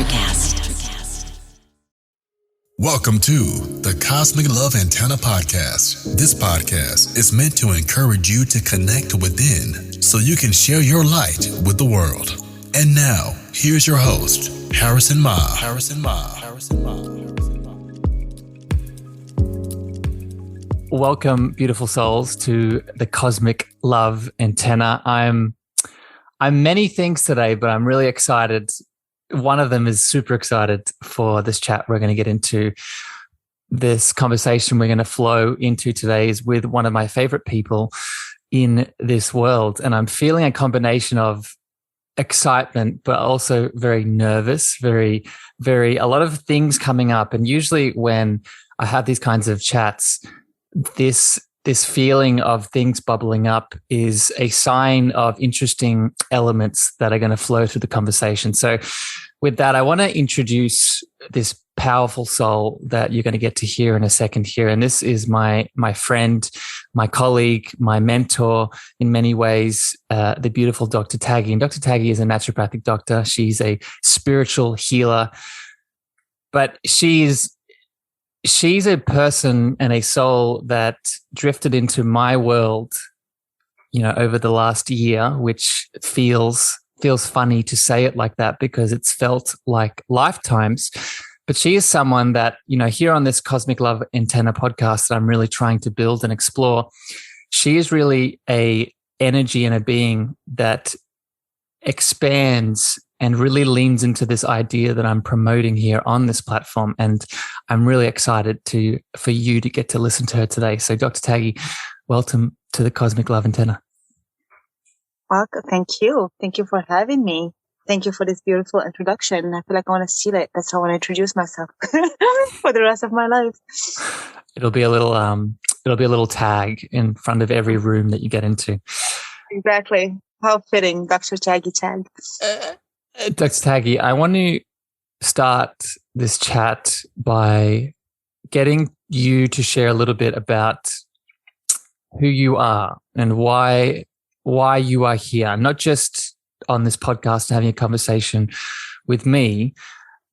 NutriCast. Welcome to the Cosmic Love Antenna Podcast. This podcast is meant to encourage you to connect within so you can share your light with the world. And now, here's your host, Harrison Ma. Welcome, beautiful souls, to the Cosmic Love Antenna. I'm many things today, but I'm really excited. One of them is super excited for this chat we're going to get into. This conversation we're going to flow into today is with one of my favorite people in this world. And I'm feeling a combination of excitement, but also very nervous, a lot of things coming up. And usually when I have these kinds of chats, this feeling of things bubbling up is a sign of interesting elements that are going to flow through the conversation. So with that, I want to introduce this powerful soul that you're going to get to hear in a second here. And this is my friend, my colleague, my mentor in many ways, the beautiful Dr. Taggy. And Dr. Taggy is a naturopathic doctor. She's a spiritual healer, but she's a person and a soul that drifted into my world, over the last year, which feels funny to say it like that because it's felt like lifetimes. But she is someone that, here on this Cosmic Love Antenna podcast that I'm really trying to build and explore, she is really a energy and a being that expands and really leans into this idea that I'm promoting here on this platform. And I'm really excited for you to get to listen to her today. So Dr. Taggy, welcome to the Cosmic Love Antenna. Welcome. Thank you. Thank you for having me. Thank you for this beautiful introduction. I feel like I want to steal it. That's how I want to introduce myself for the rest of my life. It'll be a little tag in front of every room that you get into. Exactly. How fitting, Dr. Taggy Tag. Dr. Taggy, I want to start this chat by getting you to share a little bit about who you are and why you are here, not just on this podcast having a conversation with me,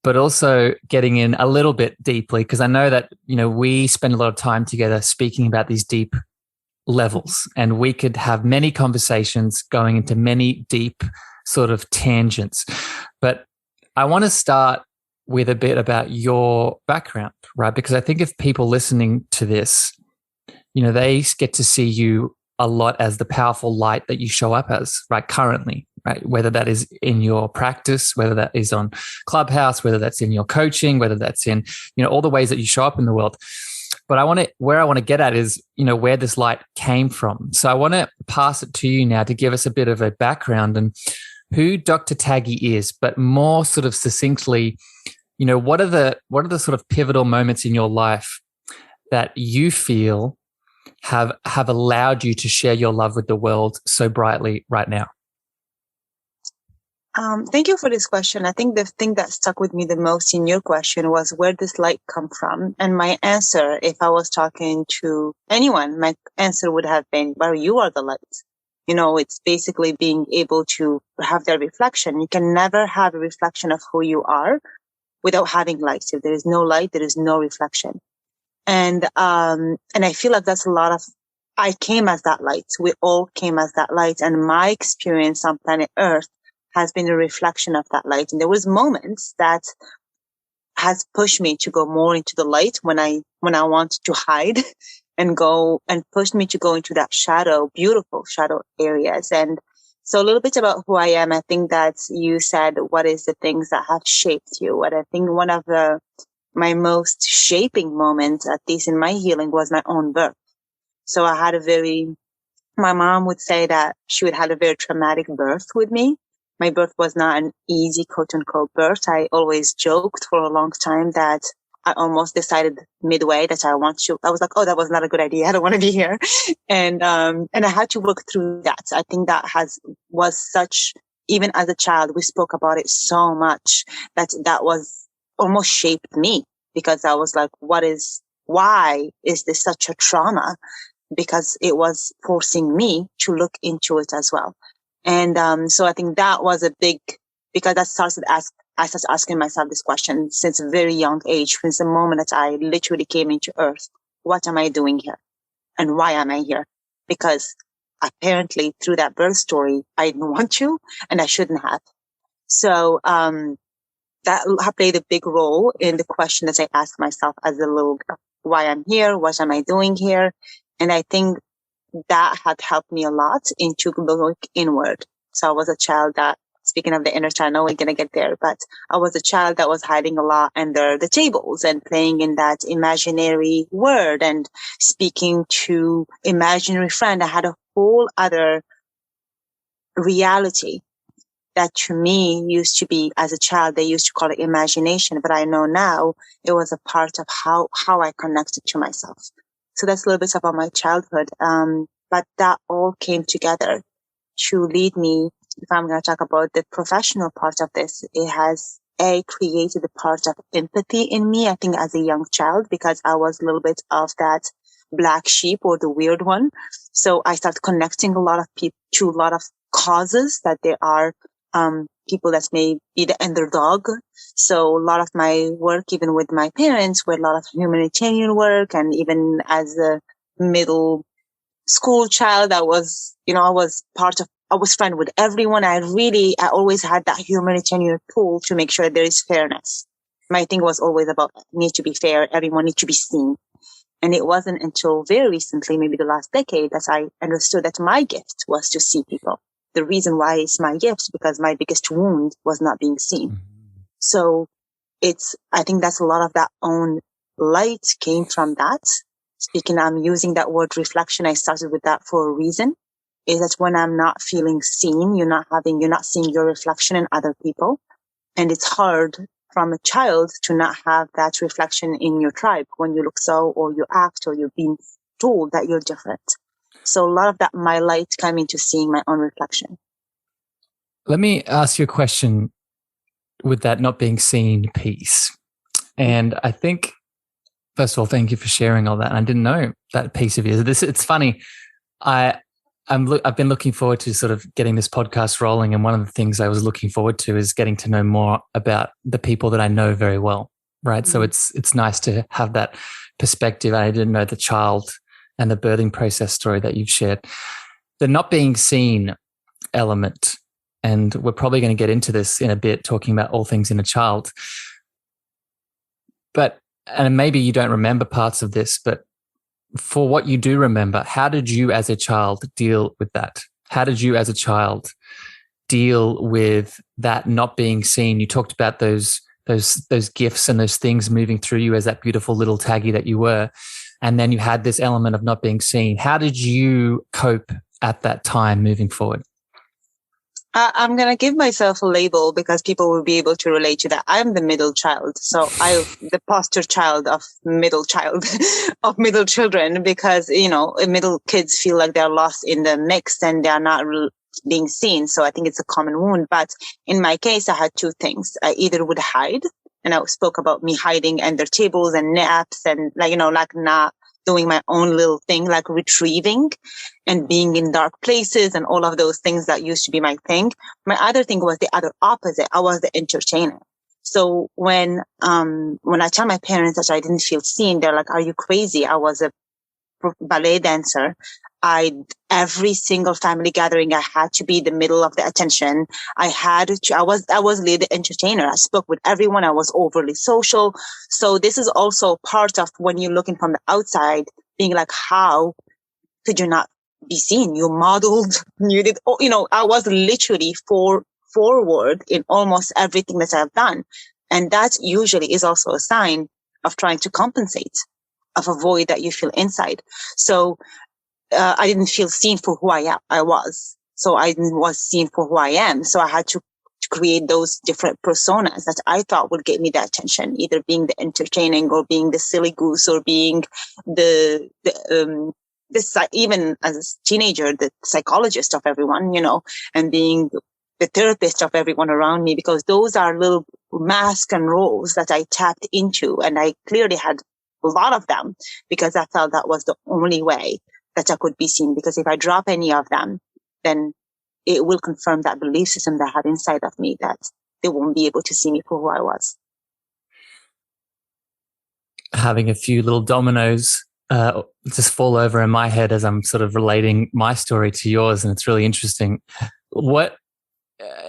but also getting in a little bit deeply, because I know that, we spend a lot of time together speaking about these deep levels, and we could have many conversations going into many deep sort of tangents. But I want to start with a bit about your background, right? Because I think if people listening to this, they get to see you a lot as the powerful light that you show up as, right? Currently, right? Whether that is in your practice, whether that is on Clubhouse, whether that's in your coaching, whether that's in, all the ways that you show up in the world. But where I want to get at is, where this light came from. So I want to pass it to you now to give us a bit of a background and who Dr. Taggy is, but more sort of succinctly, what are the sort of pivotal moments in your life that you feel have allowed you to share your love with the world so brightly right now? Thank you for this question. I think the thing that stuck with me the most in your question was where does light come from? And my answer, if I was talking to anyone, my answer would have been, well, you are the light. It's basically being able to have that reflection. You can never have a reflection of who you are without having light. If there is no light, there is no reflection. And I feel like that's I came as that light. We all came as that light. And my experience on planet Earth has been a reflection of that light. And there was moments that has pushed me to go more into the light when I want to hide and go, and pushed me to go into that beautiful shadow areas. And so a little bit about who I am. I think that you said, what is the things that have shaped you? And I think one of my most shaping moments, at least in my healing, was my own birth. So I had my mom would say that she would have a very traumatic birth with me. My birth was not an easy, quote unquote, birth. I always joked for a long time that I almost decided midway that I was like, oh, that was not a good idea. I don't want to be here. And I had to work through that. I think that was such, even as a child, we spoke about it so much that was almost shaped me, because I was like, why is this such a trauma? Because it was forcing me to look into it as well. And so I think that was a big because I started asking myself this question since a very young age, since the moment that I literally came into Earth. What am I doing here? And why am I here? Because apparently through that birth story, I didn't want to, and I shouldn't have. So that played a big role in the question that I asked myself as a little girl. Why I'm here? What am I doing here? And I think that had helped me a lot into look inward. So I was a child that, speaking of the inner child, I know we're going to get there, but I was a child that was hiding a lot under the tables and playing in that imaginary world and speaking to imaginary friend. I had a whole other reality that to me used to be, as a child, they used to call it imagination, but I know now it was a part of how I connected to myself. So that's a little bit about my childhood. But that all came together to lead me. If I'm going to talk about the professional part of this, it has created a part of empathy in me, I think, as a young child, because I was a little bit of that black sheep or the weird one. So I started connecting a lot of people to a lot of causes that there are people that may be the underdog. So a lot of my work, even with my parents, were a lot of humanitarian work. And even as a middle school child, I was friend with everyone. I always had that humanitarian pull to make sure there is fairness. My thing was always about need to be fair. Everyone needs to be seen. And it wasn't until very recently, maybe the last decade, that I understood that my gift was to see people. The reason why it's my gift, because my biggest wound was not being seen. Mm-hmm. So I think that's a lot of that own light came from that. Speaking, I'm using that word reflection. I started with that for a reason, is that when I'm not feeling seen, you're not seeing your reflection in other people. And it's hard from a child to not have that reflection in your tribe when you look so, or you act, or you're being told that you're different. So a lot of that, my light came into seeing my own reflection. Let me ask you a question with that not being seen piece. And I think, first of all, thank you for sharing all that. I didn't know that piece of you. It's funny. I've been looking forward to sort of getting this podcast rolling. And one of the things I was looking forward to is getting to know more about the people that I know very well. Right. Mm-hmm. So it's nice to have that perspective. I didn't know the child and the birthing process story that you've shared. The not being seen element, and we're probably going to get into this in a bit, talking about all things in a child. And maybe you don't remember parts of this, but for what you do remember, how did you as a child deal with that? How did you as a child deal with that not being seen? You talked about those gifts and those things moving through you as that beautiful little Taggy that you were. And then you had this element of not being seen. How did you cope at that time moving forward? I'm going to give myself a label because people will be able to relate to that. I'm the middle child. So the poster child of middle children, because, middle kids feel like they're lost in the mix and they're not being seen. So I think it's a common wound. But in my case, I had two things. I either would hide, and I spoke about me hiding under tables and naps and like not doing my own little thing, like retrieving and being in dark places and all of those things that used to be my thing. My other thing was the other opposite. I was the entertainer. So when I tell my parents that I didn't feel seen, they're like, "Are you crazy?" I was a ballet dancer. Every single family gathering, I had to be the middle of the attention. I was really the entertainer. I spoke with everyone. I was overly social. So this is also part of when you're looking from the outside, being like, how could you not be seen? You modeled, you did, I was literally forward in almost everything that I've done. And that usually is also a sign of trying to compensate, of a void that you feel inside. So I didn't feel seen for who I was. So I was seen for who I am. So I had to create those different personas that I thought would get me that attention, either being the entertaining or being the silly goose or being even as a teenager, the psychologist of everyone, and being the therapist of everyone around me, because those are little masks and roles that I tapped into. And I clearly had a lot of them because I felt that was the only way that I could be seen. Because if I drop any of them, then it will confirm that belief system that I had inside of me, that they won't be able to see me for who I was. Having a few little dominoes just fall over in my head as I'm sort of relating my story to yours, and it's really interesting.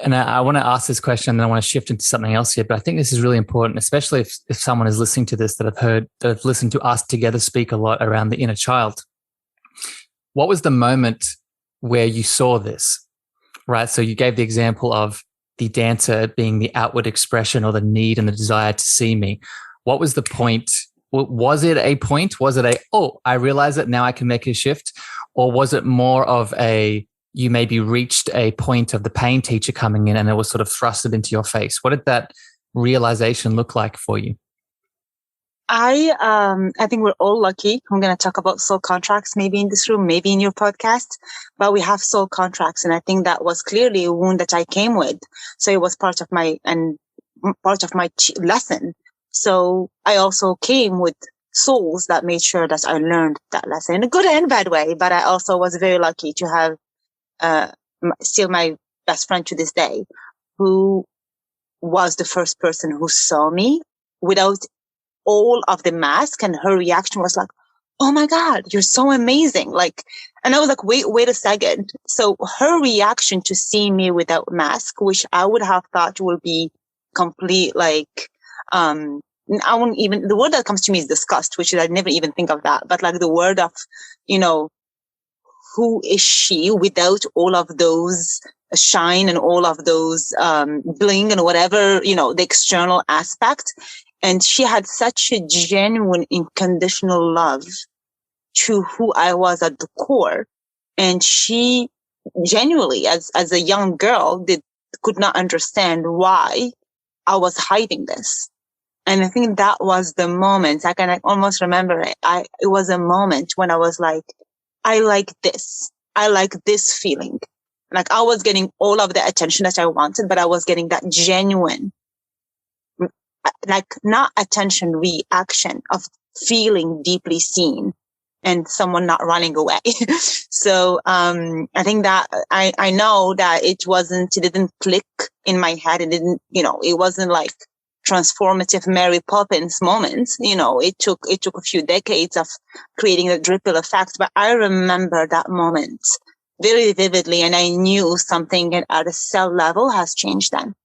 And I want to ask this question, and then I want to shift into something else here, but I think this is really important, especially if someone is listening to this that have listened to us together speak a lot around the inner child. What was the moment where you saw this, right? So you gave the example of the dancer being the outward expression or the need and the desire to see me. What was the point? Was it a point? Was it I realize it, now I can make a shift? Or was it more of you maybe reached a point of the pain teacher coming in and it was sort of thrusted into your face? What did that realization look like for you? I think we're all lucky. I'm going to talk about soul contracts maybe in this room, maybe in your podcast, but we have soul contracts. And I think that was clearly a wound that I came with. So it was part of my lesson. So I also came with souls that made sure that I learned that lesson in a good and bad way. But I also was very lucky to have still my best friend to this day, who was the first person who saw me without all of the mask, and her reaction was like, "Oh my God, you're so amazing!" And I was like, "Wait a second." So her reaction to seeing me without mask, which I would have thought would be complete, I won't even, the word that comes to me is disgust, which is, I never even think of that, but the word of, who is she without all of those shine and all of those bling and whatever, the external aspect. And she had such a genuine, unconditional love to who I was at the core. And she genuinely, as a young girl, could not understand why I was hiding this. And I think that was the moment. I can almost remember it. It was a moment when I was like, I like this. I like this feeling. I was getting all of the attention that I wanted, but I was getting that genuine, not attention, reaction of feeling deeply seen and someone not running away. So, I think that I know that it didn't click in my head. It didn't, it wasn't like transformative Mary Poppins moment. It took a few decades of creating a ripple effect, but I remember that moment very vividly, and I knew something at a cell level has changed then.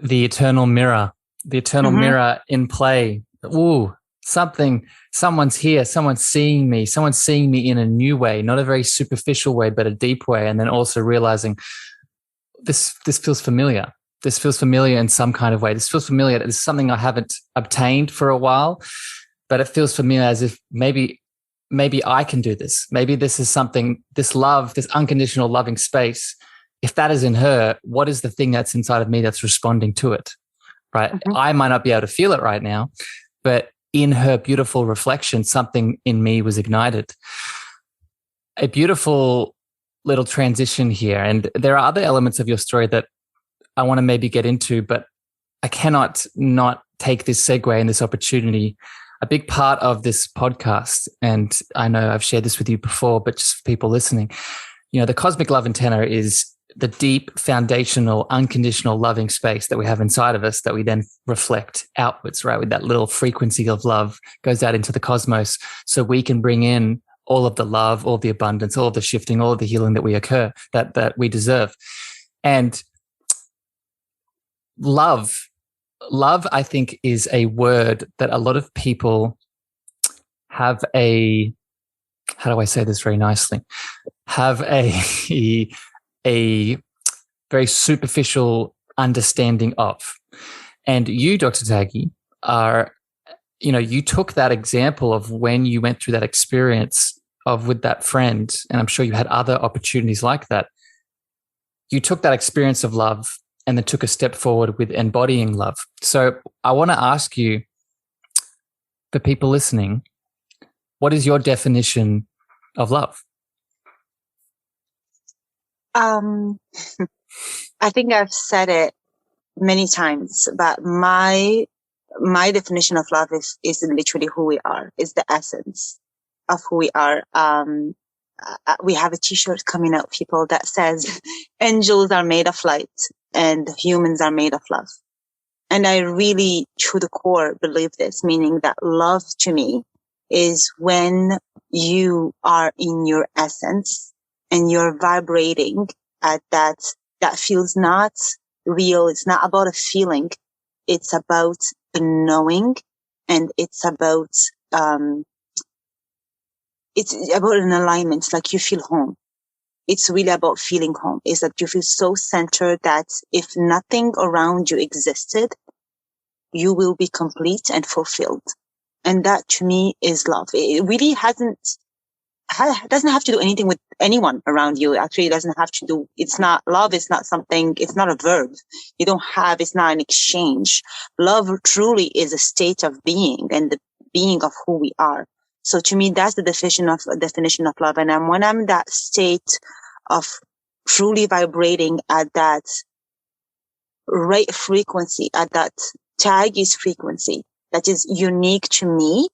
The eternal mirror mirror in play. Ooh, someone's here, someone's seeing me in a new way, not a very superficial way, but a deep way. And then also realizing this feels familiar. This feels familiar in some kind of way. This feels familiar. It's something I haven't obtained for a while, but it feels familiar, as if maybe I can do this. Maybe this is something, this love, this unconditional loving space. If that is in her, what is the thing that's inside of me that's responding to it, right? Mm-hmm. I might not be able to feel it right now, but in her beautiful reflection, something in me was ignited. A beautiful little transition here. And there are other elements of your story that I want to maybe get into, but I cannot not take this segue and this opportunity. A big part of this podcast, and I know I've shared this with you before, but just for people listening, the cosmic love antenna is the deep, foundational, unconditional loving space that we have inside of us that we then reflect outwards, right? With that little frequency of love goes out into the cosmos, so we can bring in all of the love, all of the abundance, all of the shifting, all of the healing that we deserve. And love, I think, is a word that a lot of people have how do I say this very nicely? Have a very superficial understanding of. And you, Dr. Taggy, you took that example of when you went through that experience with that friend, and I'm sure you had other opportunities like that. You took that experience of love and then took a step forward with embodying love. So I want to ask you, for people listening, what is your definition of love? I think I've said it many times, but my definition of love is literally who we are, is the essence of who we are. we have a t-shirt coming out, people, that says angels are made of light and humans are made of love. And I really, to the core, believe this, meaning that love to me is when you are in your essence and you're vibrating at that feels not real. It's not about a feeling. It's about the knowing, and it's about an alignment, like you feel home. It's really about feeling home. Is that you feel so centered that if nothing around you existed, you will be complete and fulfilled. And that to me is love. It really doesn't have to do anything with anyone around you. Actually, it doesn't have to do, it's not love. It's not something, it's not a verb. It's not an exchange. Love truly is a state of being and the being of who we are. So to me, that's the definition of love. And when I'm in that state of truly vibrating at that right frequency, at that Taggy's frequency that is unique to me,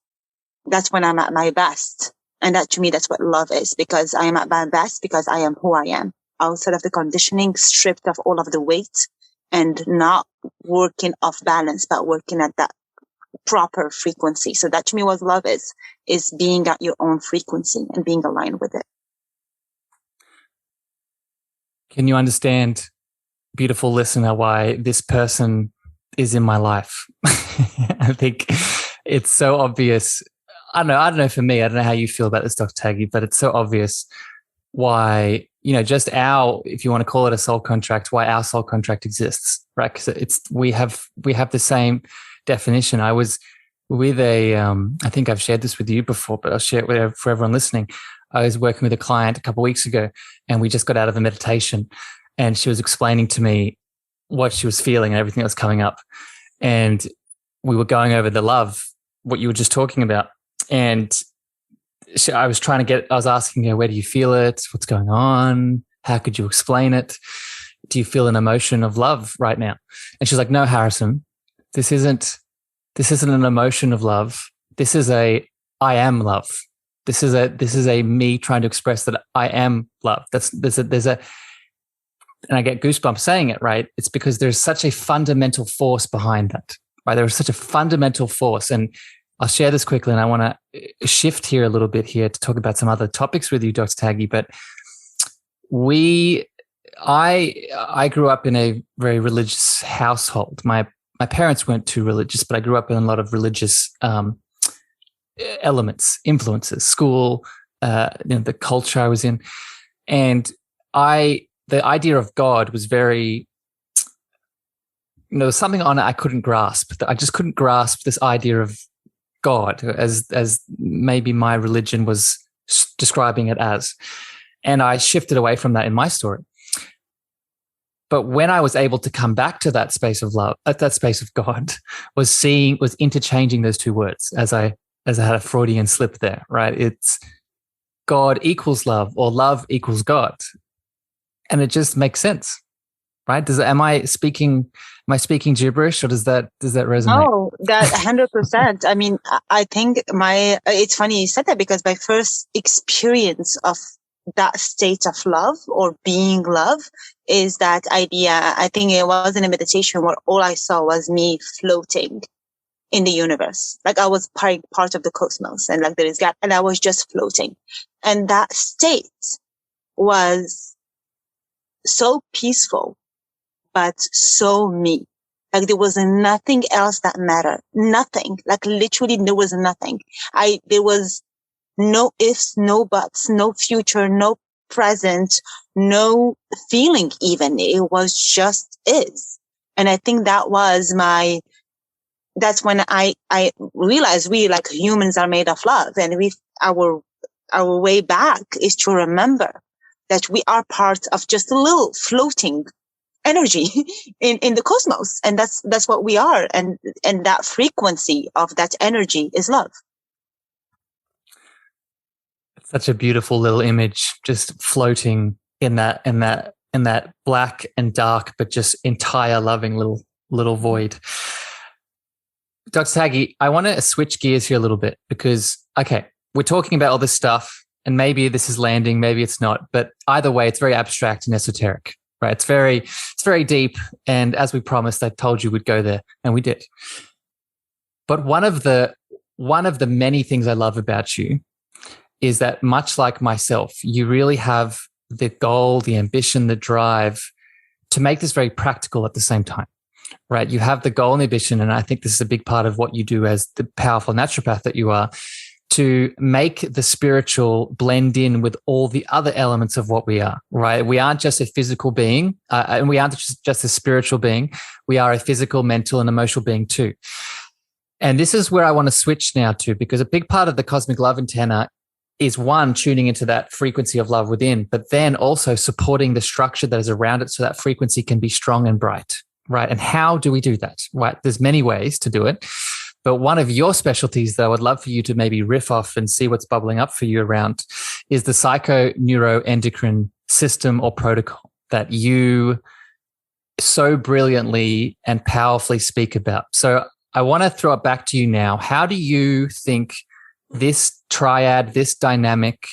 that's when I'm at my best. And that to me, that's what love is, because I am at my best because I am who I am, outside of the conditioning, stripped of all of the weight, and not working off balance, but working at that proper frequency. So that to me, what love is being at your own frequency and being aligned with it. Can you understand, beautiful listener, why this person is in my life? I think it's so obvious. I don't know for me, I don't know how you feel about this, Dr. Taggy, but it's so obvious why, just if you want to call it a soul contract, why our soul contract exists, right? Because we have the same definition. I was with I think I've shared this with you before, but I'll share it for everyone listening. I was working with a client a couple of weeks ago, and we just got out of a meditation, and she was explaining to me what she was feeling and everything that was coming up. And we were going over the love, what you were just talking about. And I was asking her, where do you feel it? What's going on? How could you explain it? Do you feel an emotion of love right now? And she's like, no, Harrison, this isn't an emotion of love. This is I am love. This is a me trying to express that I am love. And I get goosebumps saying it, right? It's because there's such a fundamental force behind that, right? There is such a fundamental force. And I'll share this quickly, and I want to shift here a little bit here to talk about some other topics with you, Dr. Taggy. But I grew up in a very religious household. My parents weren't too religious, but I grew up in a lot of religious elements, influences, school, the culture I was in. And the idea of God was very, there was something on it I couldn't grasp. I just couldn't grasp this idea of God as maybe my religion was describing it as. And I shifted away from that in my story. But when I was able to come back to that space of love, at that space of God, was interchanging those two words as I had a Freudian slip there, right? It's God equals love, or love equals God. And it just makes sense, right? Am I speaking gibberish, or does that resonate? No, that 100%. I mean, I think it's funny you said that, because my first experience of that state of love or being love is that idea. I think it was in a meditation where all I saw was me floating in the universe. Like I was part of the cosmos, and like there is God, and I was just floating. And that state was so peaceful, but so me. Like there was nothing else that mattered. Nothing. Like literally there was nothing. There was no ifs, no buts, no future, no present, no feeling even. It was just is. And I think that's when I realized we, like humans, are made of love. And our way back is to remember that we are part of just a little floating energy in the cosmos. And that's what we are. And that frequency of that energy is love. Such a beautiful little image, just floating in that black and dark, but just entire loving little void. Dr. Taggy, I want to switch gears here a little bit, because, okay, we're talking about all this stuff. and maybe this is landing, maybe it's not, but either way, it's very abstract and esoteric, right? It's very deep. And as we promised, I told you we'd go there, and we did. But one of the many things I love about you is that, much like myself, you really have the goal, the ambition, the drive to make this very practical at the same time, right? You have the goal and ambition, and I think this is a big part of what you do as the powerful naturopath that you are, to make the spiritual blend in with all the other elements of what we are, right? We aren't just a physical being, and we aren't just a spiritual being. We are a physical, mental, and emotional being too. And this is where I want to switch now to, because a big part of the cosmic love antenna is, one, tuning into that frequency of love within, but then also supporting the structure that is around it so that frequency can be strong and bright, right? And how do we do that, right? There's many ways to do it. But one of your specialties that I would love for you to maybe riff off and see what's bubbling up for you around is the Psycho-NeuroEndocrine system or protocol that you so brilliantly and powerfully speak about. So I want to throw it back to you now. How do you think this triad, this dynamic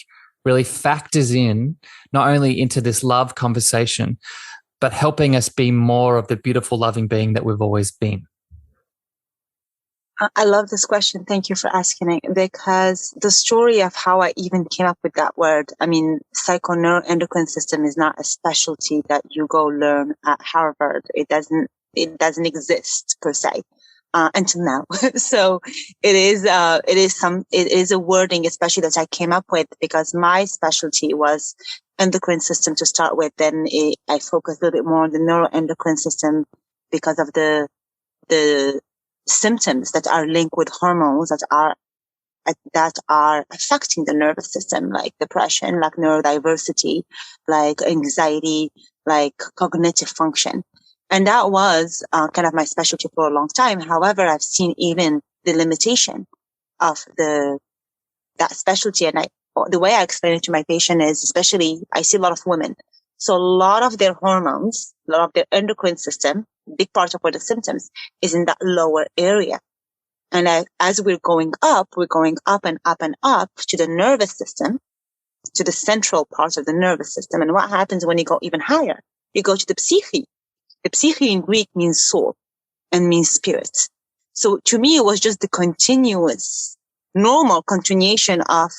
really factors in not only into this love conversation, but helping us be more of the beautiful, loving being that we've always been? I love this question. Thank you for asking it, because the story of how I even came up with that word, I mean, psycho-neuroendocrine system is not a specialty that you go learn at Harvard. It doesn't exist per se. Until now. So it is a wording, especially that I came up with, because my specialty was endocrine system to start with. Then I focused a little bit more on the neuroendocrine system because of the symptoms that are linked with hormones that are affecting the nervous system, like depression, like neurodiversity, like anxiety, like cognitive function. And that was kind of my specialty for a long time. However, I've seen even the limitation of that specialty. And the way I explain it to my patient is, especially, I see a lot of women. So a lot of their hormones, a lot of their endocrine system, big part of where the symptoms is in that lower area. And as we're going up and up and up to the nervous system, to the central part of the nervous system. And what happens when you go even higher? You go to the psyche. The psyche in Greek means soul and means spirit. So to me, it was just the continuous, normal continuation of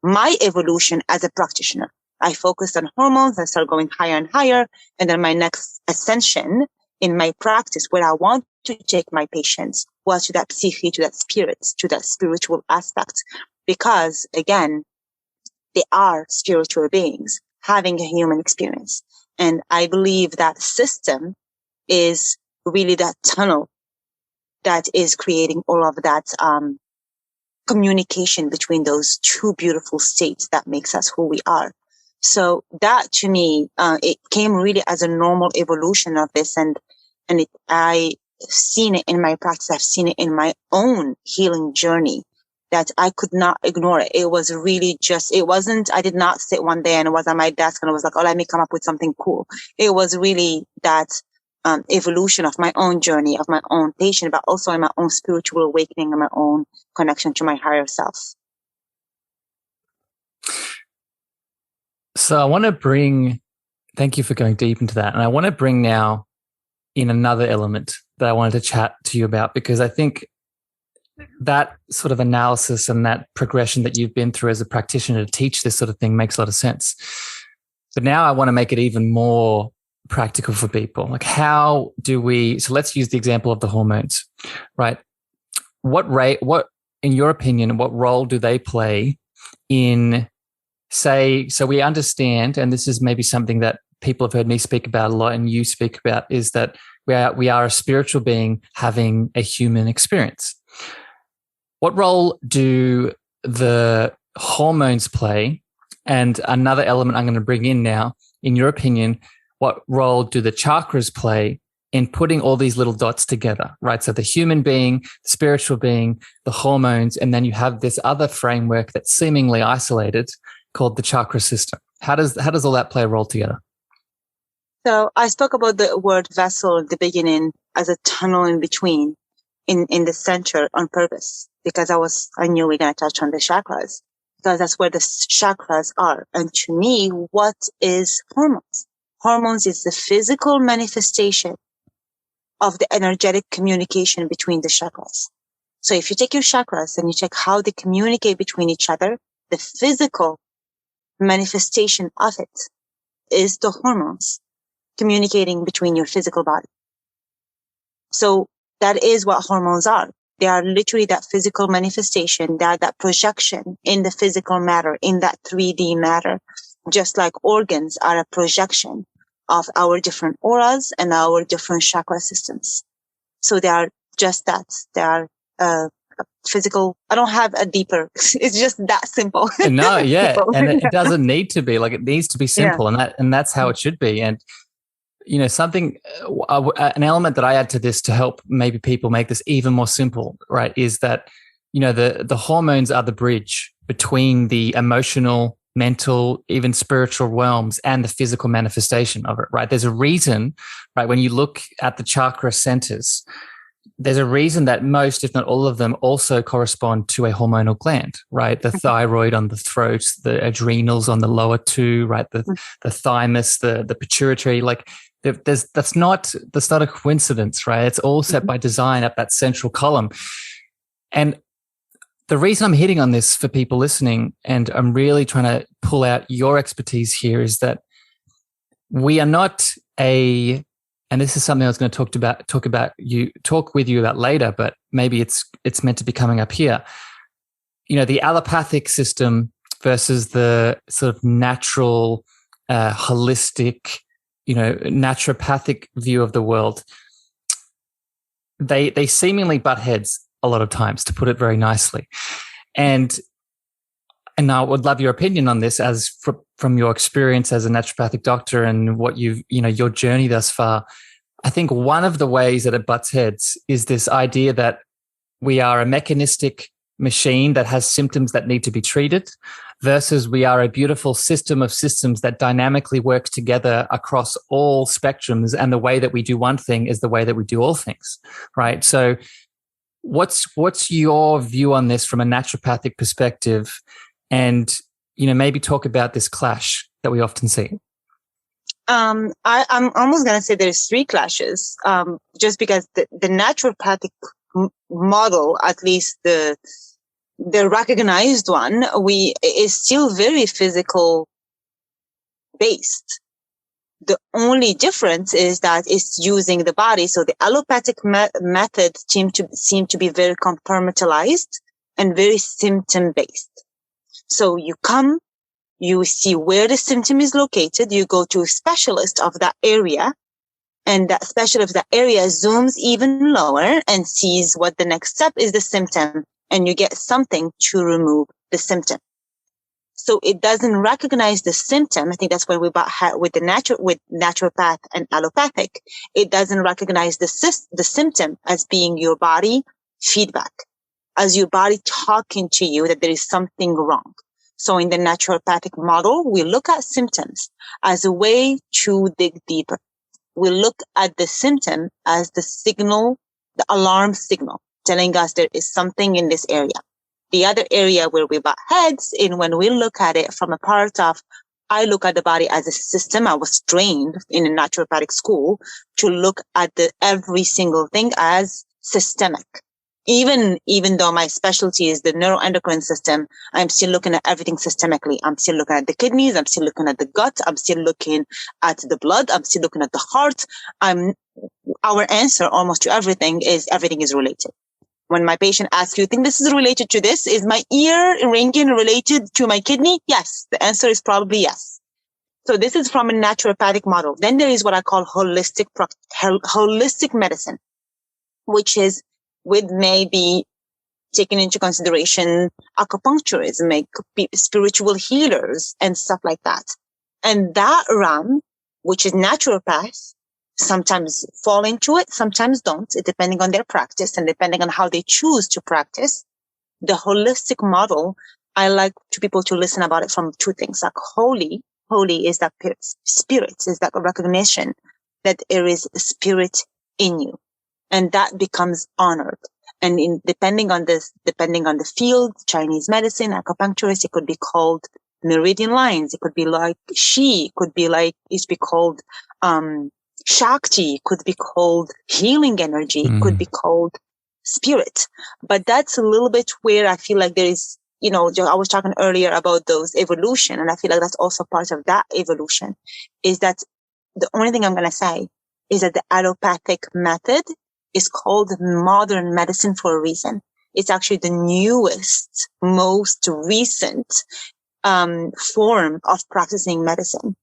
my evolution as a practitioner. I focused on hormones. I started going higher and higher. And then my next ascension in my practice, where I want to take my patients, was to that psyche, to that spirit, to that spiritual aspect. Because again, they are spiritual beings having a human experience. And I believe that system is really that tunnel that is creating all of that communication between those two beautiful states that makes us who we are. So that, to me, it came really as a normal evolution of this, and I've seen it in my practice. I've seen it in my own healing journey, that I could not ignore it. It was really just, I did not sit one day and was on my desk and I was like, oh, let me come up with something cool. It was really that evolution of my own journey, of my own patient, but also in my own spiritual awakening and my own connection to my higher self. So I want to thank you for going deep into that. And I want to bring now in another element that I wanted to chat to you about, because I think that sort of analysis and that progression that you've been through as a practitioner to teach this sort of thing makes a lot of sense. But now I want to make it even more practical for people. Like, how do we, so let's use the example of the hormones, right? What, in your opinion, what role do they play in, say, so we understand, and this is maybe something that people have heard me speak about a lot and you speak about, is that we are a spiritual being having a human experience. What role do the hormones play? And another element I'm going to bring in now, in your opinion, what role do the chakras play in putting all these little dots together, right? So the human being, the spiritual being, the hormones, and then you have this other framework that's seemingly isolated called the chakra system. How does all that play a role together? So I spoke about the word vessel at the beginning as a tunnel in between, in the center on purpose, because I knew we were going to touch on the chakras. because that's where the chakras are. And to me, what is hormones? Hormones is the physical manifestation of the energetic communication between the chakras. So if you take your chakras and you check how they communicate between each other, the physical manifestation of it is the hormones communicating between your physical body. So that is what hormones are. They are literally that physical manifestation, that projection in the physical matter, in that 3D matter, just like organs are a projection of our different auras and our different chakra systems. So they are just that. They are physical. I don't have a deeper. It's just that simple. No, yeah, and it doesn't need to be. Like, it needs to be simple, and that's how it should be. And you know, something, an element that I add to this to help maybe people make this even more simple, right, is that, you know, the hormones are the bridge between the emotional, mental, even spiritual realms and the physical manifestation of it, right? There's a reason, right, when you look at the chakra centers, there's a reason that most, if not all of them, also correspond to a hormonal gland, right? The thyroid on the throat, the adrenals on the lower two, right? The thymus, the pituitary, like that's not a coincidence, right? It's all set by design up that central column. And the reason I'm hitting on this for people listening, and I'm really trying to pull out your expertise here, is that we are not and this is something I was going to talk with you about later, but maybe it's meant to be coming up here. You know, the allopathic system versus the sort of natural, holistic, you know, naturopathic view of the world. They seemingly butt heads a lot of times, to put it very nicely. And I would love your opinion on this, as from your experience as a naturopathic doctor and what your journey thus far. I think one of the ways that it butts heads is this idea that we are a mechanistic machine that has symptoms that need to be treated, versus we are a beautiful system of systems that dynamically work together across all spectrums. And the way that we do one thing is the way that we do all things, right? So what's your view on this from a naturopathic perspective? And, you know, maybe talk about this clash that we often see. I'm almost going to say there's three clashes, just because the naturopathic model, at least the recognized one, is still very physical based. The only difference is that it's using the body. So the allopathic methods seem to be very compartmentalized and very symptom based. So you come, you see where the symptom is located, you go to a specialist of that area, and that specialist of that area zooms even lower and sees what the next step is, the symptom, and you get something to remove the symptom. So it doesn't recognize the symptom. I think that's where we with naturopath and allopathic. It doesn't recognize the symptom as being your body feedback, as your body talking to you that there is something wrong. So in the naturopathic model, we look at symptoms as a way to dig deeper. We look at the symptom as the signal, the alarm signal, telling us there is something in this area. The other area where we butt heads in, when we look at it from a part of, I look at the body as a system. I was trained in a naturopathic school to look at every single thing as systemic. Even though my specialty is the neuroendocrine system, I'm still looking at everything systemically. I'm still looking at the kidneys. I'm still looking at the gut. I'm still looking at the blood. I'm still looking at the heart. Our answer almost to everything is related. When my patient asks, you think this is related to this? Is my ear ringing related to my kidney? Yes. The answer is probably yes. So this is from a naturopathic model. Then there is what I call holistic medicine, which is with maybe taking into consideration acupuncturism, spiritual healers and stuff like that. And that realm, which is naturopaths, sometimes fall into it, sometimes don't, depending on their practice and depending on how they choose to practice. The holistic model, I like people to listen about it from two things. Like holy is that spirit, is that recognition that there is a spirit in you. And that becomes honored. And depending on the field, Chinese medicine, acupuncturist, it could be called meridian lines. It could be like Qi, could be like, it should be called, Shakti, could be called healing energy, could be called spirit. But that's a little bit where I feel like there is, I was talking earlier about those evolution, and I feel like that's also part of that evolution, is that the only thing I'm going to say is that the allopathic method is called modern medicine for a reason. It's actually the newest, most recent form of practicing medicine.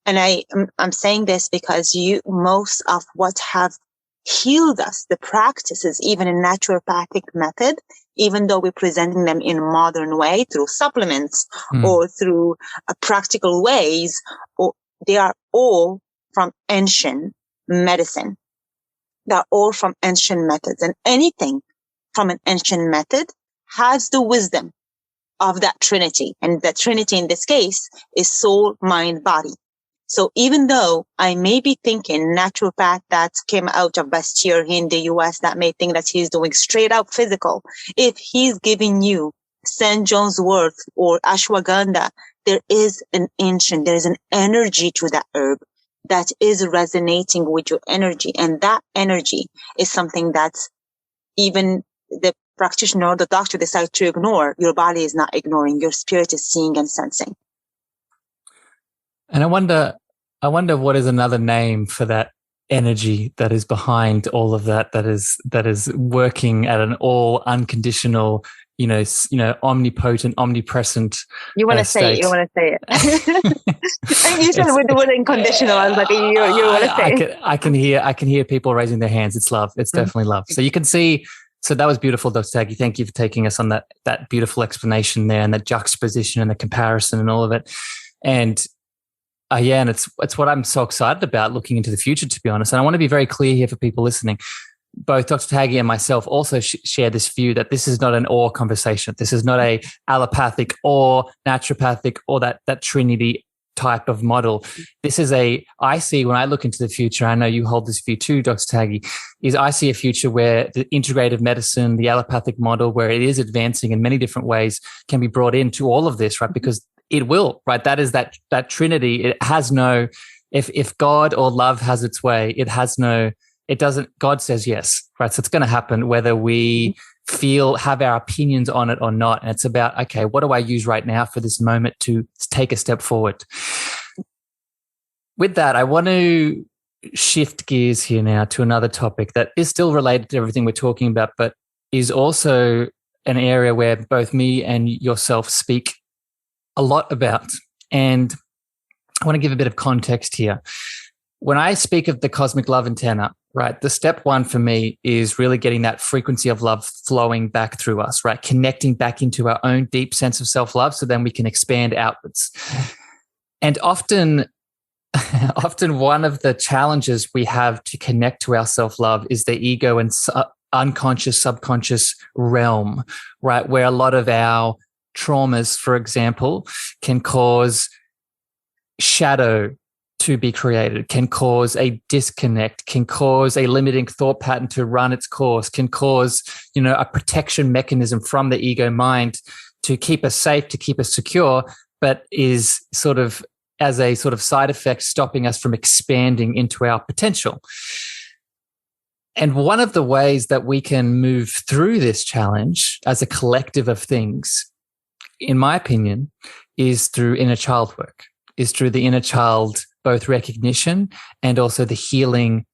And I'm saying this because most of what have healed us, the practices, even in naturopathic method, even though we're presenting them in a modern way through supplements or through practical ways, they are all from ancient medicine. They're all from ancient methods, and anything from an ancient method has the wisdom of that trinity. And that trinity in this case is soul, mind, body. So even though I may be thinking naturopath that came out of Bastyr in the US that may think that he's doing straight up physical, if he's giving you St. John's wort or ashwagandha, there is an energy to that herb that is resonating with your energy. And that energy is something that even the practitioner or the doctor decides to ignore. Your body is not ignoring. Your spirit is seeing and sensing. And I wonder what is another name for that energy that is behind all of that is working at an all unconditional, omnipotent, omnipresent. You want to say it. You want to say it. You said with the word unconditional. I was like, you want to say it. I can hear people raising their hands. It's love. It's definitely love. So you can see. So that was beautiful, Dr. Taggy. Thank you for taking us on that beautiful explanation there, and that juxtaposition and the comparison and all of it. And and it's what I'm so excited about looking into the future, to be honest. And I want to be very clear here for people listening. Both Dr. Taggy and myself also share this view that this is not an or conversation. This is not a allopathic or naturopathic or that trinity type of model. This is I see when I look into the future, I know you hold this view too, Dr. Taggy, is I see a future where the integrative medicine, the allopathic model, where it is advancing in many different ways, can be brought into all of this, right? Because it will, right? That is that trinity. It has no, if God or love has its way, it doesn't, God says yes, right? So it's going to happen whether we have our opinions on it or not. And it's about, okay, what do I use right now for this moment to take a step forward? With that, I want to shift gears here now to another topic that is still related to everything we're talking about, but is also an area where both me and yourself speak a lot about. And I want to give a bit of context here. When I speak of the cosmic love antenna, right, the step one for me is really getting that frequency of love flowing back through us, right? Connecting back into our own deep sense of self-love so then we can expand outwards. And often one of the challenges we have to connect to our self-love is the ego and unconscious, subconscious realm, right? Where a lot of our traumas, for example, can cause shadow to be created, can cause a disconnect, can cause a limiting thought pattern to run its course, can cause, a protection mechanism from the ego mind to keep us safe, to keep us secure, but is sort of as a sort of side effect stopping us from expanding into our potential. And one of the ways that we can move through this challenge as a collective of things, in my opinion, is through inner child work, is through the inner child, both recognition and also the healing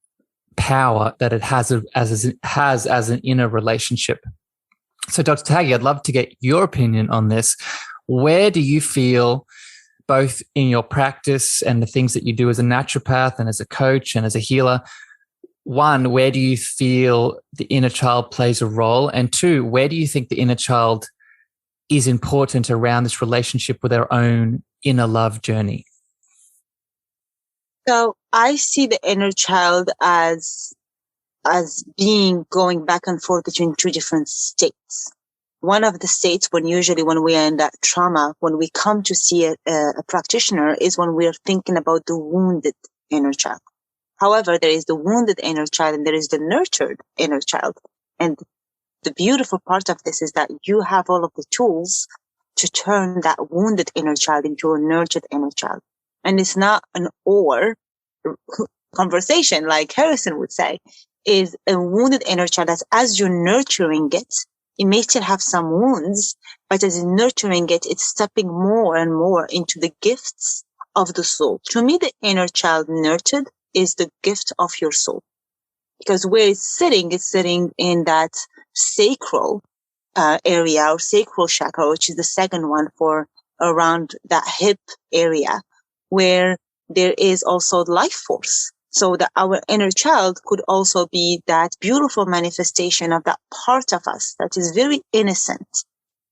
power that it has as an inner relationship. So Dr. Taggy, I'd love to get your opinion on this. Where do you feel, both in your practice and the things that you do as a naturopath and as a coach and as a healer, one, where do you feel the inner child plays a role? And two, where do you think the inner child is important around this relationship with our own inner love journey? So I see the inner child as being going back and forth between two different states. One of the states when we are in that trauma, when we come to see a practitioner, is when we are thinking about the wounded inner child. However, there is the wounded inner child and there is the nurtured inner child. And the beautiful part of this is that you have all of the tools to turn that wounded inner child into a nurtured inner child. And it's not an or conversation, like Harrison would say, is a wounded inner child that as you're nurturing it, it may still have some wounds, but as you're nurturing it, it's stepping more and more into the gifts of the soul. To me, the inner child nurtured is the gift of your soul. Because where it's sitting in that sacral area or sacral chakra, which is the second one for around that hip area, where there is also life force. So that our inner child could also be that beautiful manifestation of that part of us that is very innocent,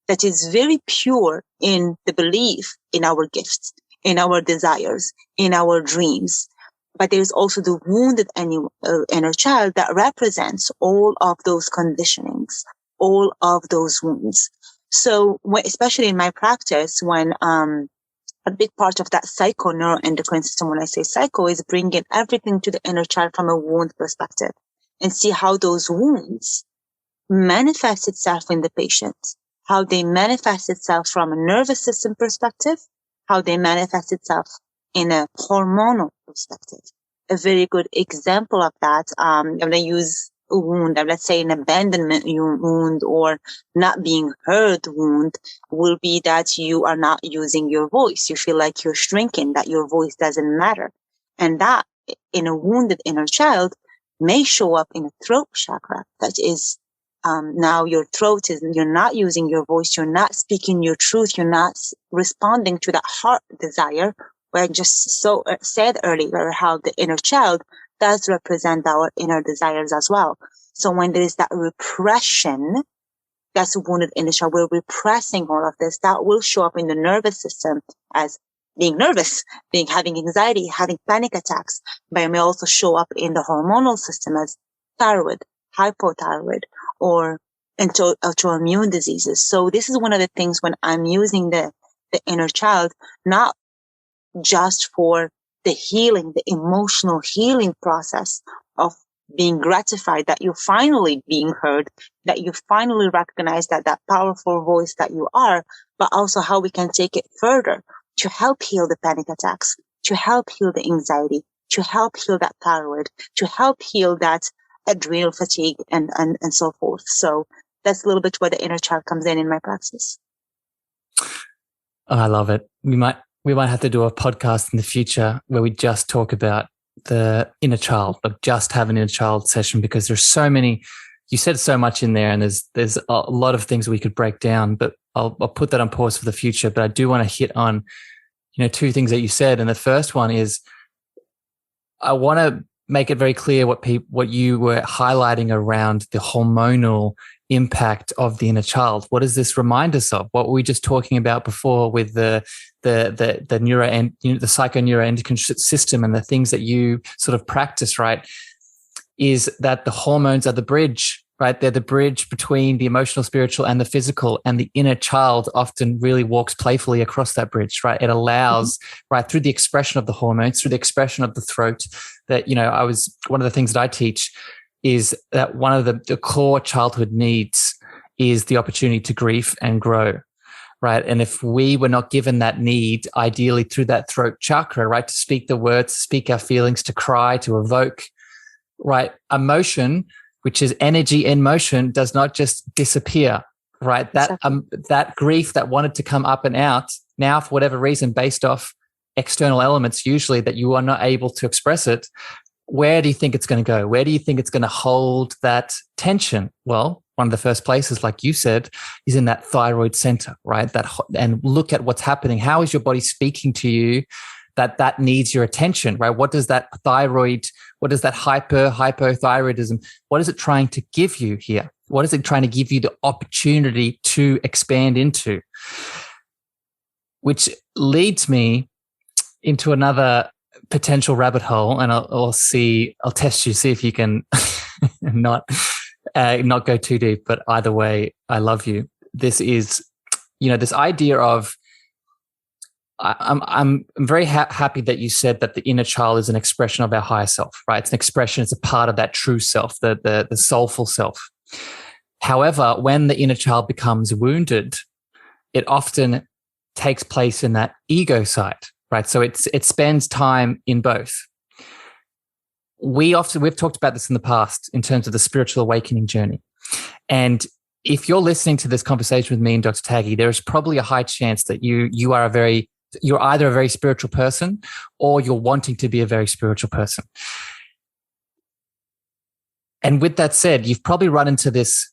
that is very pure in the belief in our gifts, in our desires, in our dreams. But there's also the wounded inner child that represents all of those conditionings, all of those wounds. So especially in my practice, when a big part of that psycho-NeuroEndocrine system, when I say psycho, is bringing everything to the inner child from a wound perspective and see how those wounds manifest itself in the patient, how they manifest itself from a nervous system perspective, how they manifest itself in a hormonal perspective. A very good example of that, I'm going to use a wound, let's say an abandonment wound or not being heard wound, will be that you are not using your voice. You feel like you're shrinking, that your voice doesn't matter. And that in a wounded inner child may show up in a throat chakra. That is, now your throat is, you're not using your voice. You're not speaking your truth. You're not responding to that heart desire. Where I just said earlier how the inner child does represent our inner desires as well. So when there is that repression, that's a wounded inner child, we're repressing all of this, that will show up in the nervous system as being nervous, having anxiety, having panic attacks, but it may also show up in the hormonal system as thyroid, hypothyroid, or into autoimmune diseases. So this is one of the things when I'm using the inner child, not just for the healing, the emotional healing process of being gratified that you're finally being heard, that you finally recognize that powerful voice that you are, but also how we can take it further to help heal the panic attacks, to help heal the anxiety, to help heal that thyroid, to help heal that adrenal fatigue and so forth. So that's a little bit where the inner child comes in my practice. Oh, I love it. We might have to do a podcast in the future where we just talk about the inner child, or just have an inner child session, because there's so many, you said so much in there, and there's a lot of things we could break down, but I'll put that on pause for the future. But I do want to hit on, two things that you said. And the first one is, I want to make it very clear what you were highlighting around the hormonal impact of the inner child. What does this remind us of? What were we just talking about before with the Psycho-NeuroEndocrine system and the things that you sort of practice, right? Is that the hormones are the bridge, right? They're the bridge between the emotional, spiritual, and the physical, and the inner child often really walks playfully across that bridge, right? It allows, right, through the expression of the hormones, through the expression of the throat, that, one of the things that I teach is that one of the core childhood needs is the opportunity to grieve and grow, right? And if we were not given that need, ideally through that throat chakra, right, to speak the words, to speak our feelings, to cry, to evoke, right, emotion, which is energy in motion, does not just disappear, right? That grief that wanted to come up and out, now for whatever reason, based off external elements, usually that you are not able to express it, where do you think it's going to go? Where do you think it's going to hold that tension? Well, one of the first places, like you said, is in that thyroid center, right? And look at what's happening. How is your body speaking to you that needs your attention, right? What does that thyroid, what is that hypothyroidism, what is it trying to give you here? What is it trying to give you the opportunity to expand into? Which leads me into another potential rabbit hole, and I'll test you, see if you can not go too deep. But either way, I love you. This is, this idea of, I'm very happy that you said that the inner child is an expression of our higher self, right? It's an expression, it's a part of that true self, the soulful self. However, when the inner child becomes wounded, it often takes place in that ego side, right? So it spends time in both. We've talked about this in the past in terms of the spiritual awakening journey. And if you're listening to this conversation with me and Dr. Taggy, there is probably a high chance that you're either a very spiritual person or you're wanting to be a very spiritual person. And with that said, you've probably run into this,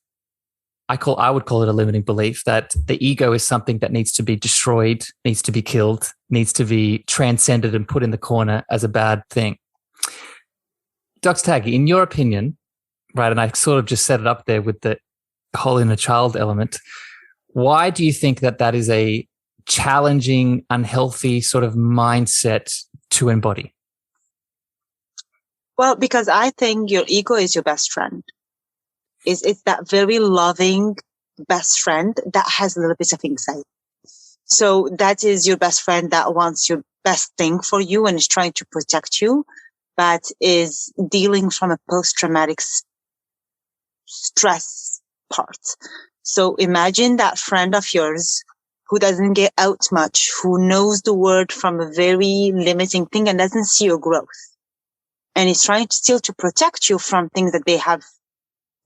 I would call it a limiting belief that the ego is something that needs to be destroyed, needs to be killed, needs to be transcended and put in the corner as a bad thing. Dr. Taggy, in your opinion, right, and I sort of just set it up there with the whole inner child element, why do you think that is a challenging, unhealthy sort of mindset to embody? Well, because I think your ego is your best friend. It's that very loving best friend that has a little bit of anxiety. So that is your best friend that wants your best thing for you and is trying to protect you, but is dealing from a post-traumatic stress part. So imagine that friend of yours who doesn't get out much, who knows the world from a very limiting thing and doesn't see your growth. And is trying still to protect you from things that they have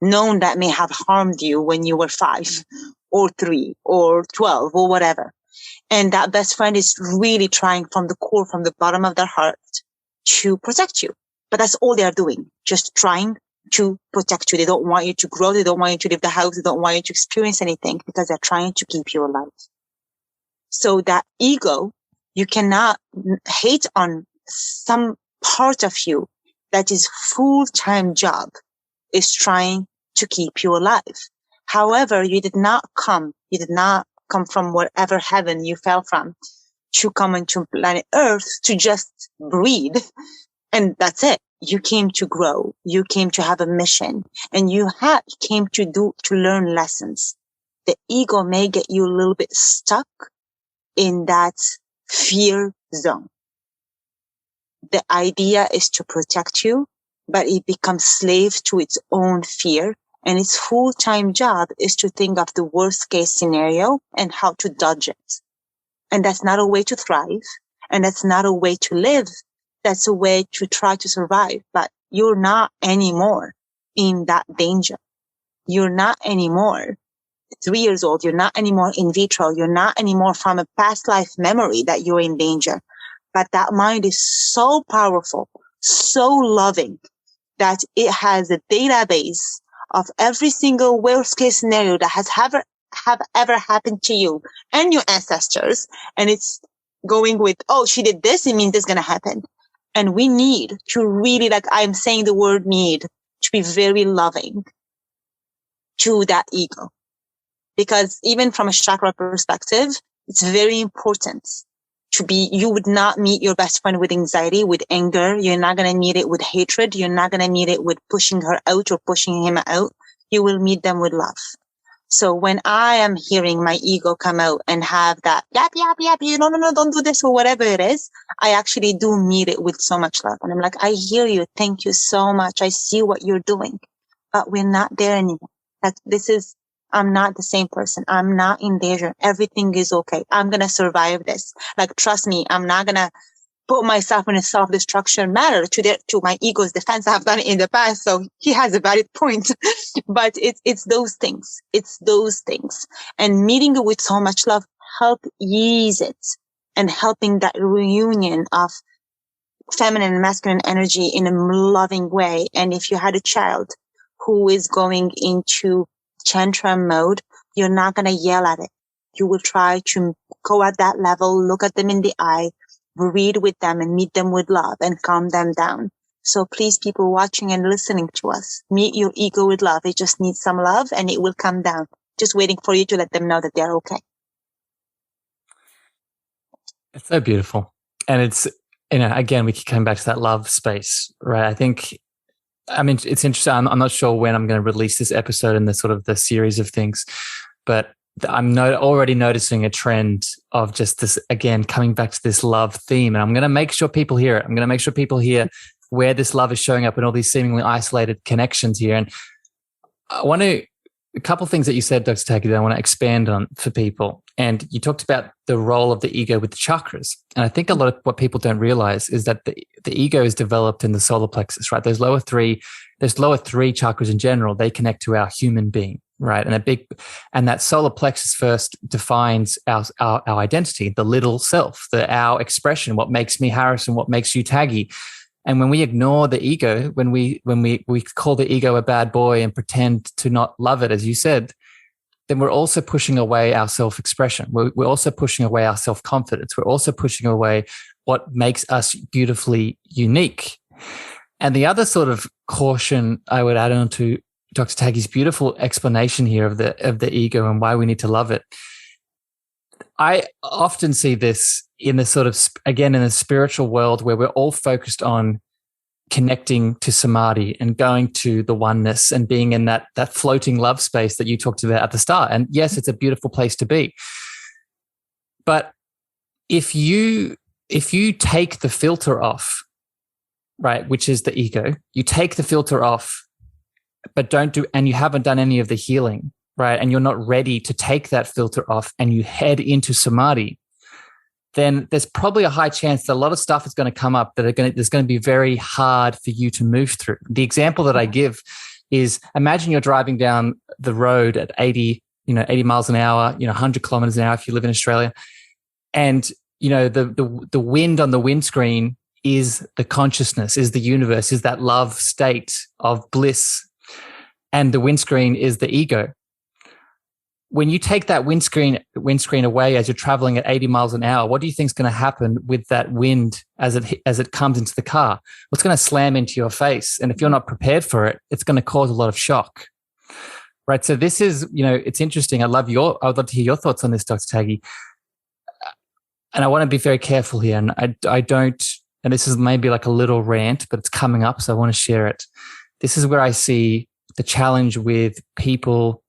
known that may have harmed you when you were 5 or 3 or 12 or whatever. And that best friend is really trying from the core, from the bottom of their heart to protect you. But that's all they are doing, just trying to protect you. They don't want you to grow. They don't want you to leave the house. They don't want you to experience anything because they're trying to keep you alive. So that ego, you cannot hate on some part of you that is full-time job is trying to keep you alive. However, you did not come from whatever heaven you fell from to come into planet Earth to just breathe. And that's it. You came to grow. You came to have a mission and you came to learn lessons. The ego may get you a little bit stuck in that fear zone. The idea is to protect you, but it becomes slave to its own fear. And its full-time job is to think of the worst case scenario and how to dodge it. And that's not a way to thrive. And that's not a way to live. That's a way to try to survive. But you're not anymore in that danger. You're not anymore 3 years old. You're not anymore in vitro. You're not anymore from a past life memory that you're in danger. But that mind is so powerful, so loving that it has a database of every single worst case scenario that has ever happened to you and your ancestors. And it's going with, oh, she did this. It means this is going to happen. And we need to really, like I'm saying the word need, to be very loving to that ego. Because even from a chakra perspective, it's very important you would not meet your best friend with anxiety, with anger. You're not going to meet it with hatred. You're not going to meet it with pushing her out or pushing him out. You will meet them with love. So when I am hearing my ego come out and have that, yap, no, don't do this or whatever it is, I actually do meet it with so much love. And I'm like, I hear you. Thank you so much. I see what you're doing, but we're not there anymore. I'm not the same person. I'm not in danger. Everything is okay. I'm going to survive this. Like, trust me, I'm not going to put myself in a self-destruction manner to my ego's defense. I've done it in the past. So he has a valid point, but it's those things. It's those things, and meeting it with so much love help ease it and helping that reunion of feminine and masculine energy in a loving way. And if you had a child who is going into tantrum mode, you're not going to yell at it. You will try to go at that level, look at them in the eye, breathe with them and meet them with love and calm them down. So please, people watching and listening to us, meet your ego with love. It just needs some love and it will come down. Just waiting for you to let them know that they're okay. It's so beautiful. And it's, again, we keep coming back to that love space, right? It's interesting. I'm not sure when I'm going to release this episode in the sort of the series of things, but I'm already noticing a trend of just this, again, coming back to this love theme. And I'm going to make sure people hear it. I'm going to make sure people hear where this love is showing up in all these seemingly isolated connections here. And I want to a couple of things that you said, Dr. Taggy, that I want to expand on for people. And you talked about the role of the ego with the chakras. And I think a lot of what people don't realize is that the ego is developed in the solar plexus, right? There's lower three chakras in general. They connect to our human being, right? And that solar plexus first defines our identity, the little self, our expression, what makes me Harrison, what makes you Taggy. And when we ignore the ego, when we call the ego a bad boy and pretend to not love it, as you said, then we're also pushing away our self-expression. We're also pushing away our self-confidence. We're also pushing away what makes us beautifully unique. And the other sort of caution I would add on to Dr. Taggy's beautiful explanation here of the ego and why we need to love it. I often see this in the sort of, again, in the spiritual world where we're all focused on connecting to samadhi and going to the oneness and being in that floating love space that you talked about at the start. And yes, it's a beautiful place to be. But if you take the filter off, right, which is the ego, you take the filter off, but you haven't done any of the healing, right, and you're not ready to take that filter off and you head into samadhi, then there's probably a high chance that a lot of stuff is going to come up that's going to be very hard for you to move through. The example that I give is, imagine you're driving down the road at 80 miles an hour, 100 kilometers an hour if you live in Australia. And, the wind on the windscreen is the consciousness, is the universe, is that love state of bliss. And the windscreen is the ego. When you take that windscreen away as you're traveling at 80 miles an hour, what do you think is going to happen with that wind as it comes into the car? Well, it's going to slam into your face. And if you're not prepared for it, it's going to cause a lot of shock. Right. So this is, it's interesting. I would love to hear your thoughts on this, Dr. Taggy. And I want to be very careful here. And I don't, and this is maybe like a little rant, but it's coming up, so I want to share it. This is where I see the challenge with people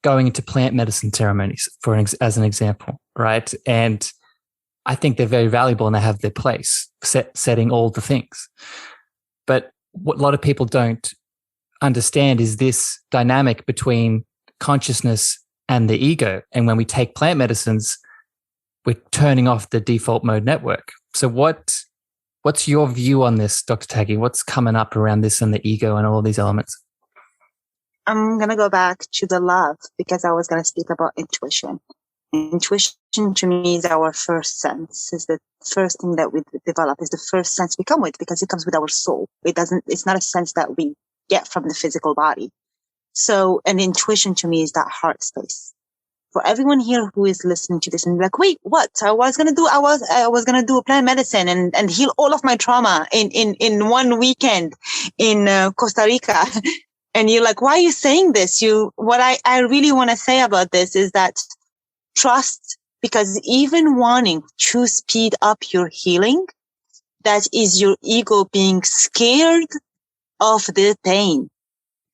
going into plant medicine ceremonies, as an example, right? And I think they're very valuable and they have their place, setting all the things. But what a lot of people don't understand is this dynamic between consciousness and the ego. And when we take plant medicines, we're turning off the default mode network. So what's your view on this, Dr. Taggy? What's coming up around this and the ego and all these elements? I'm going to go back to the love because I was going to speak about intuition. Intuition to me is our first sense, is the first thing that we develop, is the first sense we come with because it comes with our soul. It's not a sense that we get from the physical body. So, and intuition to me is that heart space. For everyone here who is listening to this and be like, wait, what? I was going to do a plant medicine and heal all of my trauma in one weekend in Costa Rica. And you're like, why are you saying this? What I really want to say about this is that trust, because even wanting to speed up your healing, that is your ego being scared of the pain.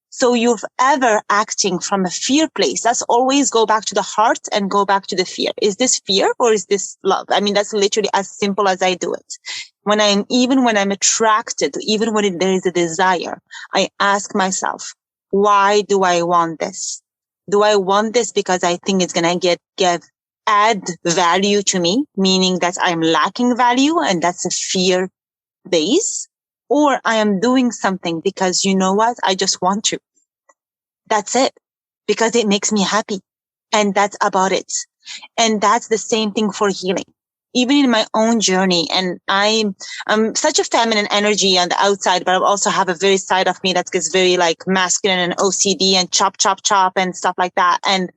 So you're ever acting from a fear place. Let's always go back to the heart and go back to the fear. Is this fear or is this love? I mean, that's literally as simple as I do it. When I'm attracted, even when there is a desire, I ask myself, why do I want this? Do I want this because I think it's going to add value to me, meaning that I'm lacking value and that's a fear base? Or I am doing something because you know what? I just want to. That's it. Because it makes me happy. And that's about it. And that's the same thing for healing. Even in my own journey, and I'm such a feminine energy on the outside, but I also have a very side of me that gets very like masculine and OCD and chop and stuff like that. And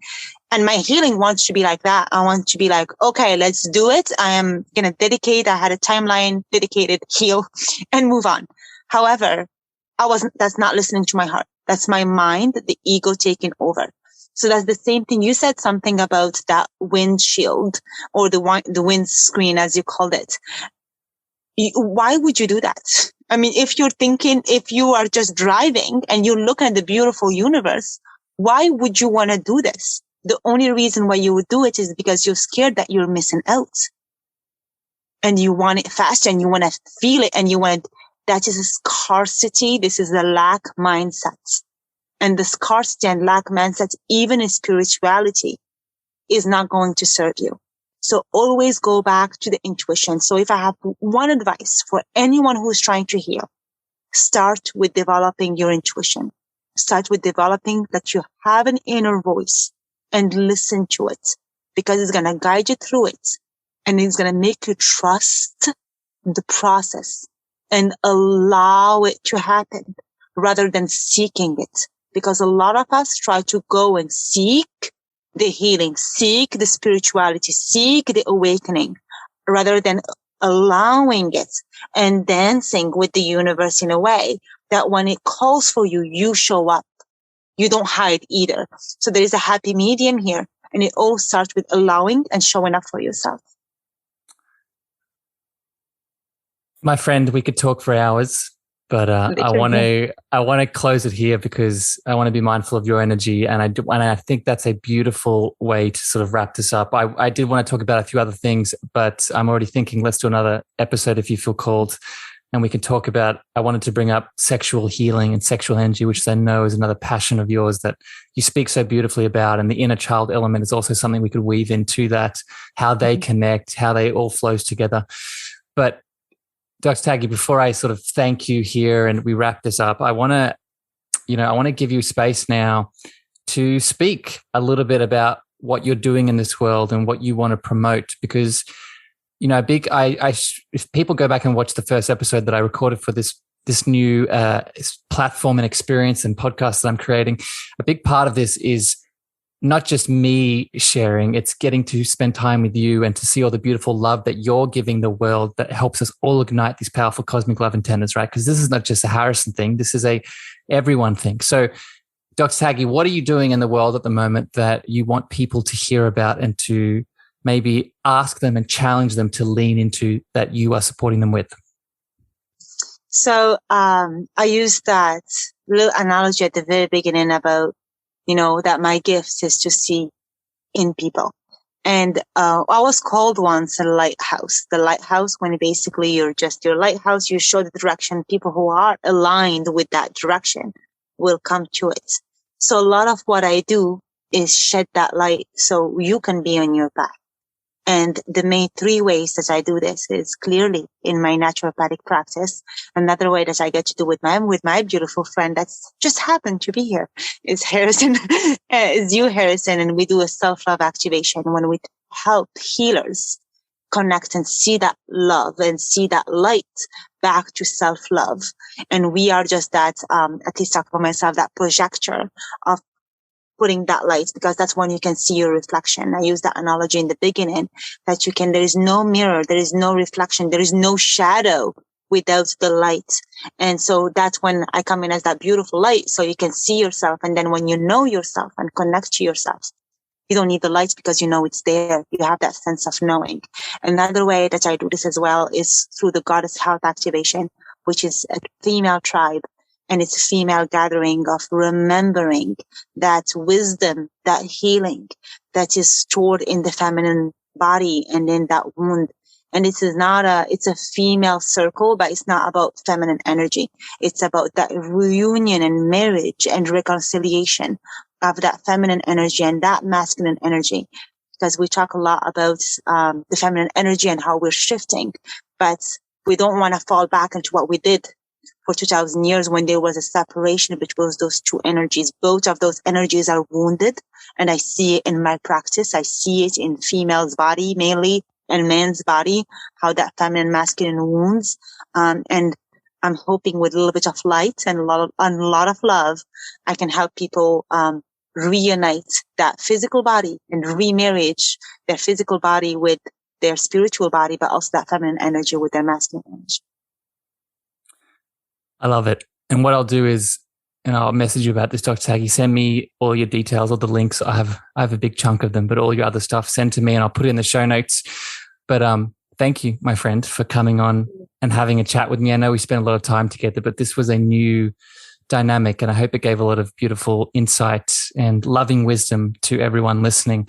my healing wants to be like that. I want to be like, okay, let's do it. I am going to dedicate. I had a timeline, dedicated, heal, and move on. However, that's not listening to my heart. That's my mind, the ego taking over. So that's the same thing. You said something about that windshield or the windscreen, as you called it. Why would you do that? I mean, if you are just driving and you look at the beautiful universe, why would you want to do this? The only reason why you would do it is because you're scared that you're missing out. And you want it fast and you want to feel it and that is a scarcity. This is a lack mindset. and the scarcity and lack mindset, even in spirituality, is not going to serve you. So always go back to the intuition. So if I have one advice for anyone who's trying to heal, start with developing your intuition. Start with developing that you have an inner voice and listen to it, because it's going to guide you through it, and it's going to make you trust the process and allow it to happen rather than seeking it. Because a lot of us try to go and seek the healing, seek the spirituality, seek the awakening, rather than allowing it and dancing with the universe in a way that when it calls for you, you show up. You don't hide either. So there is a happy medium here, and it all starts with allowing and showing up for yourself. My friend, we could talk for hours, but I want to close it here because I want to be mindful of your energy, and I think that's a beautiful way to sort of wrap this up. I did want to talk about a few other things, but I'm already thinking let's do another episode if you feel called, and we can talk about. I wanted to bring up sexual healing and sexual energy, which I know is another passion of yours that you speak so beautifully about, and the inner child element is also something we could weave into that, how they connect, how they all flows together. But Dr. Taggy, before I sort of thank you here and we wrap this up, I want to give you space now to speak a little bit about what you're doing in this world and what you want to promote. Because, if people go back and watch the first episode that I recorded for this new platform and experience and podcast that I'm creating, a big part of this is not just me sharing, it's getting to spend time with you and to see all the beautiful love that you're giving the world that helps us all ignite these powerful cosmic love antennas, right? Because this is not just a Harrison thing. This is a everyone thing. So Dr. Taggy, what are you doing in the world at the moment that you want people to hear about and to maybe ask them and challenge them to lean into that you are supporting them with? So I used that little analogy at the very beginning about that my gift is to see in people. And I was called once a lighthouse. The lighthouse, when basically you're just your lighthouse, you show the direction. People who are aligned with that direction will come to it. So a lot of what I do is shed that light so you can be on your path. And the main three ways that I do this is clearly in my naturopathic practice. Another way that I get to do with my beautiful friend that's just happened to be here is Harrison, is you, Harrison. And we do a self-love activation when we help healers connect and see that love and see that light back to self-love. And we are just that, at least talk for myself, that projector of putting that light, because that's when you can see your reflection. I used that analogy in the beginning that there is no mirror, there is no reflection, there is no shadow without the light. And so that's when I come in as that beautiful light so you can see yourself. And then when you know yourself and connect to yourself, you don't need the lights because you know it's there. You have that sense of knowing. Another way that I do this as well is through the Goddess Health Activation, which is a female tribe. And it's a female gathering of remembering that wisdom, that healing that is stored in the feminine body and in that wound. And it's a female circle, but it's not about feminine energy. It's about that reunion and marriage and reconciliation of that feminine energy and that masculine energy. Because we talk a lot about the feminine energy and how we're shifting, but we don't want to fall back into what we did for 2000 years when there was a separation between those two energies. Both of those energies are wounded, and I see it in my practice. I see it in female's body mainly and man's body, how that feminine masculine wounds. And I'm hoping with a little bit of light and a lot of love, I can help people reunite that physical body and remarriage their physical body with their spiritual body, but also that feminine energy with their masculine energy. I love it. And what I'll do is, and I'll message you about this, Dr. Taggy, send me all your details, all the links. I have a big chunk of them, but all your other stuff, send to me and I'll put it in the show notes. But thank you, my friend, for coming on and having a chat with me. I know we spent a lot of time together, but this was a new dynamic and I hope it gave a lot of beautiful insight and loving wisdom to everyone listening.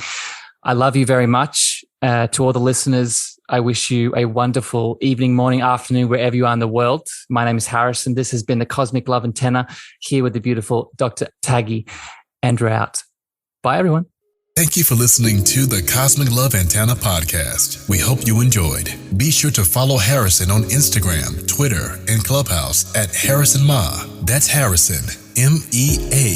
I love you very much. To all the listeners, I wish you a wonderful evening, morning, afternoon, wherever you are in the world. My name is Harrison. This has been the Cosmic Love Antenna here with the beautiful Dr. Taggy, and we're out. Bye, everyone. Thank you for listening to the Cosmic Love Antenna podcast. We hope you enjoyed. Be sure to follow Harrison on Instagram, Twitter, and Clubhouse at Harrison Ma. That's Harrison, MEAGHER.